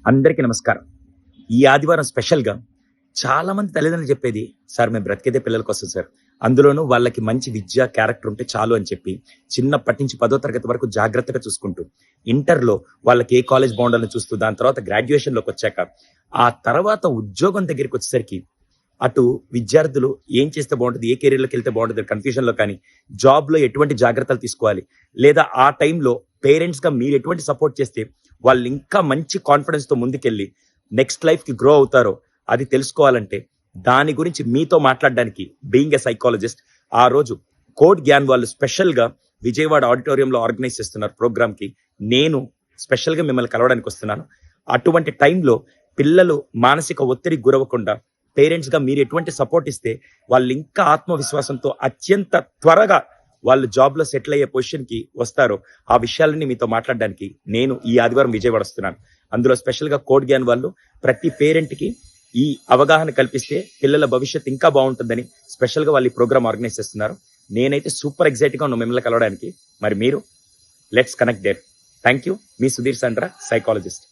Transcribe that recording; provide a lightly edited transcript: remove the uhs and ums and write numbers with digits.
అందరికీ నమస్కారం. ఈ ఆదివారం స్పెషల్‌గా చాలా మంది తల్లిదండ్రులు చెప్పేది, "సార్ మేము బ్రతికేదే పిల్లల కోసం సార్. అందులోనూ వాళ్ళకి మంచి విద్య, క్యారెక్టర్ ఉంటే చాలు" అని చెప్పి చిన్నప్పటి నుంచి 10వ తరగతి వరకు జాగ్రత్తగా చూసుకుంటూ, ఇంటర్‌లో వాళ్ళకి ఏ కాలేజ్ బాగుండాలని చూస్తూ, దాని తర్వాత గ్రాడ్యుయేషన్‌లోకొచ్చాక, ఆ తర్వాత ఉద్యోగం దగ్గరికొచ్చేసరికి అటు విద్యార్థులు ఏం చేస్తే బాగుంటది, ఏ కెరియర్‌లోకెళ్తే బాగుంటది కన్‌ఫ్యూజన్‌లో కానీ, జాబ్‌లో ఎటువంటి జాగ్రత్తలు తీసుకోవాలి, లేదా ఆ టైంలో పేరెంట్స్‌గా మీరు ఎటువంటి సపోర్ట్ చేస్తే వాళ్ళు ఇంకా మంచి కాన్ఫిడెన్స్‌తో ముందుకెళ్ళి నెక్స్ట్ లైఫ్‌కి గ్రో అవుతారో అది తెలుసుకోవాలంటే, దాని గురించి మీతో మాట్లాడడానికి బీయింగ్ ఎ సైకాలజిస్ట్ ఆ రోజు కోడ్ జ్ఞాన్ వాళ్ళు స్పెషల్‌గా విజయవాడ ఆడిటోరియంలో ఆర్గనైజ్ చేస్తున్నారు ప్రోగ్రామ్‌కి. నేను స్పెషల్‌గా మిమ్మల్ని కలవడానికి వస్తున్నాను. అటువంటి టైంలో పిల్లలు మానసిక ఒత్తిడికి గురవ్వకుండా పేరెంట్స్‌గా మీరు ఎటువంటి సపోర్ట్ ఇస్తే వాళ్ళు ఇంకా ఆత్మవిశ్వాసంతో అత్యంత త్వరగా వాళ్ళు జాబ్‌లో సెటిల్ అయ్యే పొజిషన్‌కి వస్తారో, ఆ విషయాలన్నీ మీతో మాట్లాడడానికి నేను ఈ ఆదివారం విజయవాడ వస్తున్నాను. అందులో స్పెషల్‌గా కోడ్ జ్ఞాన్ వాళ్ళు ప్రతి పేరెంట్‌కి ఈ అవగాహన కల్పిస్తే పిల్లల భవిష్యత్తు ఇంకా బాగుంటుందని స్పెషల్‌గా వాళ్ళు ఈ ప్రోగ్రామ్ ఆర్గనైజ్ చేస్తున్నారు. నేనైతే సూపర్ ఎక్సైట్‌గా ఉన్నాను మిమ్మల్ని కలవడానికి. మరి మీరు? Let's connect there. Thank you. మీ సుధీర్ సండ్ర, సైకాలజిస్ట్.